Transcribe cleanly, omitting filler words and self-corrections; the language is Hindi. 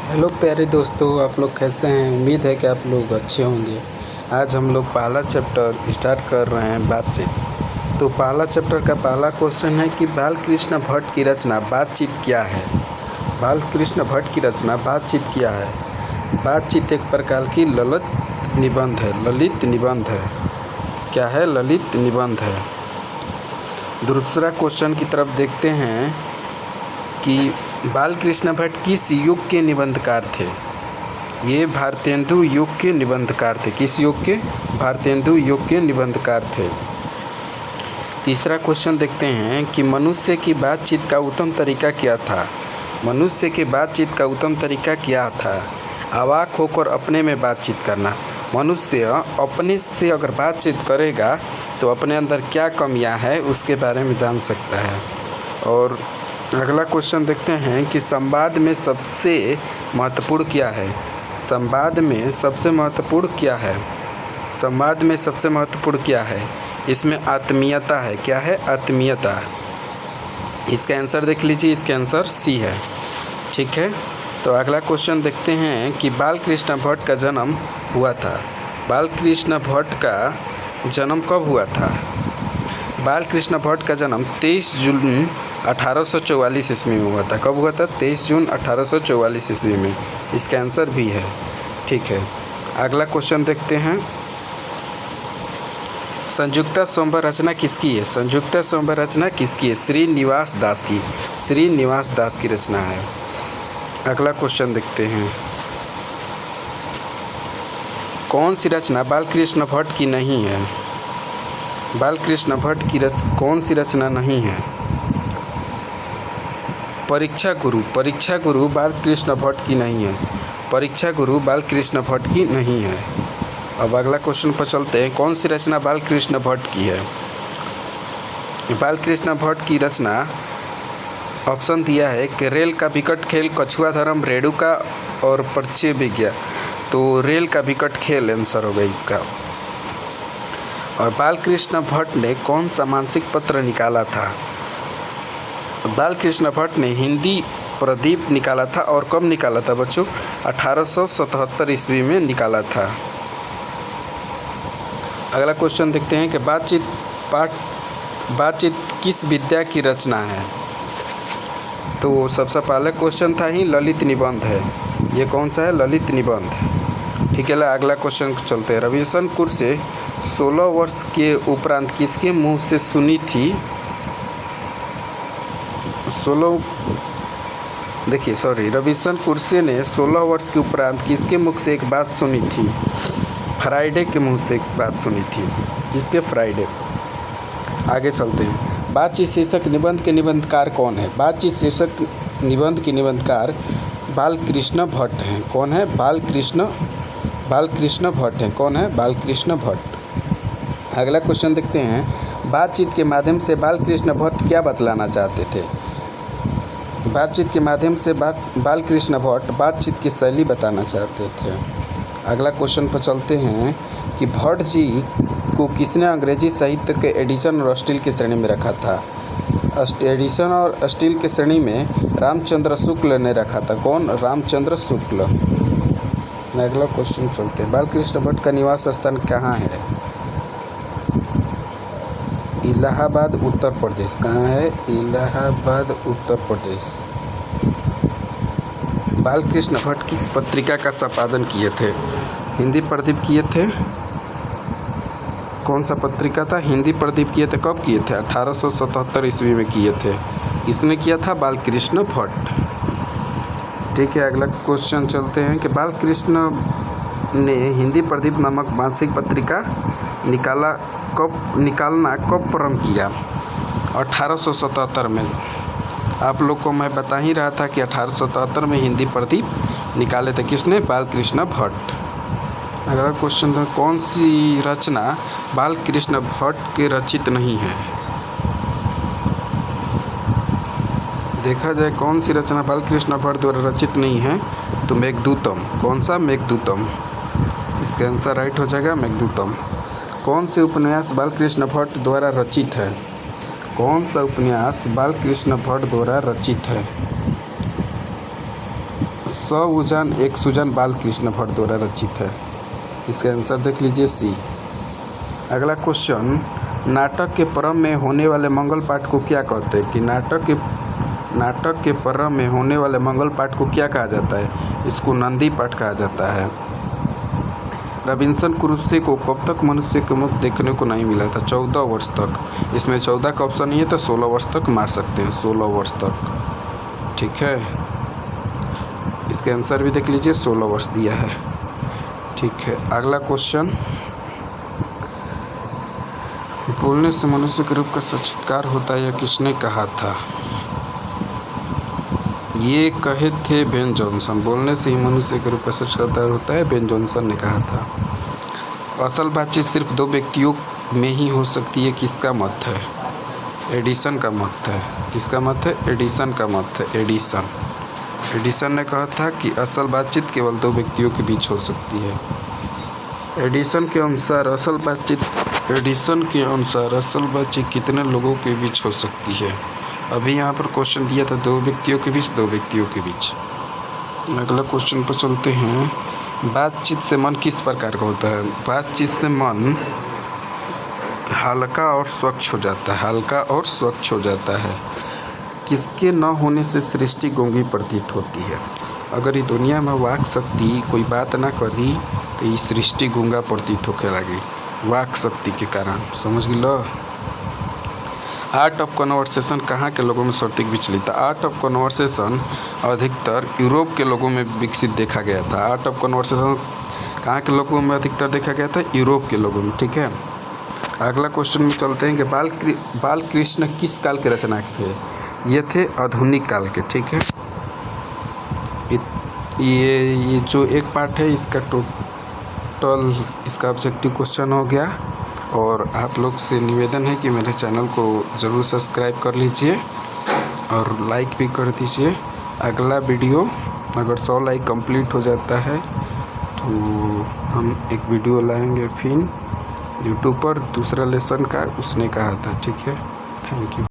हेलो प्यारे दोस्तों, आप लोग कैसे हैं। उम्मीद है कि आप लोग अच्छे होंगे। आज हम लोग पहला चैप्टर स्टार्ट कर रहे हैं, बातचीत। तो पहला चैप्टर का पहला क्वेश्चन है कि बालकृष्ण भट्ट की रचना बातचीत क्या है। बालकृष्ण भट्ट की रचना बातचीत क्या है। बातचीत एक प्रकार की ललित निबंध है। ललित निबंध है। क्या है? ललित निबंध है। दूसरा क्वेश्चन की तरफ देखते हैं कि बालकृष्ण भट्ट किस युग के निबंधकार थे। ये भारतेंदु युग के निबंधकार थे। किस युग के? भारतेंदु युग के निबंधकार थे। तीसरा क्वेश्चन देखते हैं कि मनुष्य की बातचीत का उत्तम तरीका क्या था। मनुष्य की बातचीत का उत्तम तरीका क्या था? अवाक होकर अपने में बातचीत करना। मनुष्य अपने से अगर बातचीत करेगा तो अपने अंदर क्या कमियां हैं उसके बारे में जान सकता है। और अगला क्वेश्चन देखते हैं कि संवाद में सबसे महत्वपूर्ण क्या है। संवाद में सबसे महत्वपूर्ण क्या है। संवाद में सबसे महत्वपूर्ण क्या है? इसमें आत्मीयता है। क्या है? आत्मीयता। इसका आंसर देख लीजिए। इसका आंसर सी है। ठीक है, तो अगला क्वेश्चन देखते हैं कि बालकृष्ण भट्ट का जन्म हुआ था। बालकृष्ण भट्ट का जन्म कब हुआ था? बालकृष्ण भट्ट का जन्म 23 जून 1844 ईस्वी में हुआ था। कब हुआ था? 23 जून 1844 ईस्वी में। इसका आंसर भी है। ठीक है, अगला क्वेश्चन देखते हैं। संयुक्ता स्वयंवर रचना किसकी है? संयुक्ता स्वयंवर रचना किसकी है? श्रीनिवास दास की। श्रीनिवास दास की रचना है। अगला क्वेश्चन देखते हैं। कौन सी रचना बालकृष्ण भट्ट की नहीं है? बालकृष्ण भट्ट की कौन सी रचना नहीं है? परीक्षा गुरु। परीक्षा गुरु बालकृष्ण भट्ट की नहीं है। परीक्षा गुरु बालकृष्ण भट्ट की नहीं है। अब अगला क्वेश्चन पर चलते हैं। कौन सी रचना बालकृष्ण भट्ट की है? बालकृष्ण भट्ट की रचना ऑप्शन दिया है कि रेल का विकट खेल, कछुआ धर्म, रेणुका और परिचय विज्ञा। तो रेल का विकट खेल आंसर होगा इसका। और बालकृष्ण भट्ट ने कौन सा मासिक पत्र निकाला था? बालकृष्ण भट्ट ने हिंदी प्रदीप निकाला था। और कब निकाला था बच्चों? 1877 ईस्वी में निकाला था। अगला क्वेश्चन देखते हैं कि बातचीत किस विद्या की रचना है। तो सबसे पहले क्वेश्चन था ही ललित निबंध है। ये कौन सा है? ललित निबंध। ठीक है, अगला क्वेश्चन चलते हैं। रविशंकर कुर से 16 वर्ष के उपरांत किसके मुंह से सुनी थी? रविशंकर कुर्से ने 16 वर्ष के उपरांत किसके मुख से एक बात सुनी थी? फ्राइडे के मुंह से एक बात सुनी थी। किसके? फ्राइडे। आगे चलते हैं। बातचीत शीर्षक निबंध के निबंधकार कौन है? बातचीत शीर्षक निबंध के निबंधकार बालकृष्ण भट्ट हैं। कौन है? बालकृष्ण भट्ट हैं। कौन है? बालकृष्ण भट्ट। अगला क्वेश्चन देखते हैं। बातचीत के माध्यम से बालकृष्ण भट्ट क्या बतलाना चाहते थे? बातचीत के माध्यम से बालकृष्ण भट्ट बातचीत की शैली बताना चाहते थे। अगला क्वेश्चन पर चलते हैं कि भट्ट जी को किसने अंग्रेजी साहित्य के एडिशन और स्टील की श्रेणी में रखा था? एडिशन और स्टील की श्रेणी में रामचंद्र शुक्ल ने रखा था। कौन? रामचंद्र शुक्ल। अगला क्वेश्चन चलते हैं। बालकृष्ण भट्ट का निवास स्थान कहाँ है? इलाहाबाद, उत्तर प्रदेश। कहाँ है? इलाहाबाद, उत्तर प्रदेश। बालकृष्ण भट्ट किस पत्रिका का संपादन किए थे? हिंदी प्रदीप किए थे। कौन सा पत्रिका था? हिंदी प्रदीप किए थे। कब किए थे? 1877 ईस्वी में किए थे। किसने किया था? बालकृष्ण भट्ट। ठीक है, अगला क्वेश्चन चलते हैं कि बालकृष्ण ने हिंदी प्रदीप नामक मासिक पत्रिका निकालना कब प्रारंभ किया? 1877 में। आप लोग को मैं बता ही रहा था कि 1877 में हिंदी प्रदीप निकाले थे। किसने? बालकृष्ण भट्ट। अगला क्वेश्चन था कौन सी रचना बालकृष्ण भट्ट के रचित नहीं है? देखा जाए कौन सी रचना बालकृष्ण भट्ट द्वारा रचित नहीं है तो मेघदूतम। कौन सा? मेघदूतम। इसका आंसर राइट हो जाएगा, मेघदूतम। कौन से उपन्यास बालकृष्ण भट्ट द्वारा रचित है? कौन सा उपन्यास बालकृष्ण भट्ट द्वारा रचित है? सउजान एक सुजान बालकृष्ण भट्ट द्वारा रचित है। इसका आंसर देख लीजिए सी। अगला क्वेश्चन, नाटक के प्रारंभ में होने वाले मंगल पाठ को क्या कहते हैं? कि नाटक के प्रारंभ में होने वाले मंगल पाठ को क्या कहा जाता है? इसको नंदी पाठ कहा जाता है। रॉबिन्सन क्रूसो को कब तक मनुष्य के मुख देखने को नहीं मिला था? 14 वर्ष तक। इसमें 14 का ऑप्शन नहीं है तो 16 वर्ष तक मार सकते हैं, 16 वर्ष तक। ठीक है, इसके आंसर भी देख लीजिए, 16 वर्ष दिया है। ठीक है, अगला क्वेश्चन, बोलने से मनुष्य के रूप का साक्षात्कार होता है, यह किसने कहा था? ये कहे थे बेन जॉनसन। बोलने से ही मनुष्य के रूप का साक्षात्कार होता है, बेन जॉनसन ने कहा था। असल बातचीत सिर्फ 2 व्यक्तियों में ही हो सकती है, किसका मत है? एडिसन का मत है। किसका मत है? एडिसन का मत है। एडिसन ने कहा था कि असल बातचीत केवल 2 व्यक्तियों के बीच हो सकती है। एडिसन के अनुसार असल बातचीत कितने लोगों के बीच हो सकती है? अभी यहाँ पर क्वेश्चन दिया था 2 व्यक्तियों के बीच, 2 व्यक्तियों के बीच। अगला क्वेश्चन पर चलते हैं, बातचीत से मन किस प्रकार का होता है? बातचीत से मन हल्का और स्वच्छ हो जाता है। किसके न होने से सृष्टि गूंगी प्रतीत होती है? अगर ये दुनिया में वाक शक्ति कोई बात ना करी तो ये सृष्टि गूंगा प्रतीत होके लगी, वाक शक्ति के कारण। समझ लो। आर्ट ऑफ कन्वर्सेशन कहाँ के लोगों में सर्वाधिक विचलित? आर्ट ऑफ कन्वर्सेशन अधिकतर यूरोप के लोगों में विकसित देखा गया था। आर्ट ऑफ कन्वर्सेशन कहाँ के लोगों में अधिकतर देखा गया था? यूरोप के लोगों में। ठीक है, अगला क्वेश्चन में चलते हैं कि बालकृष्ण किस काल के रचना थे? ये थे आधुनिक काल के। ठीक है, ये जो एक पार्ट है इसका टोटल इसका ऑब्जेक्टिव क्वेश्चन हो गया। और आप लोग से निवेदन है कि मेरे चैनल को ज़रूर सब्सक्राइब कर लीजिए और लाइक भी कर दीजिए। अगला वीडियो अगर 100 लाइक कंप्लीट हो जाता है तो हम एक वीडियो लाएंगे फिर यूट्यूब पर, दूसरा लेसन का उसने कहा था। ठीक है, थैंक यू।